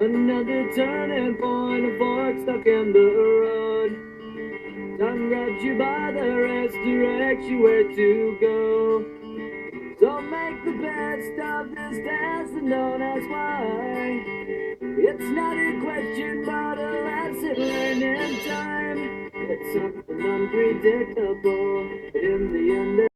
Another turning point, a fork stuck in the road. Time grabs you by the wrist, directs you where to go. So make the best of this test and don't ask why. It's not a question, but a lesson learned in time. It's something unpredictable, but in the end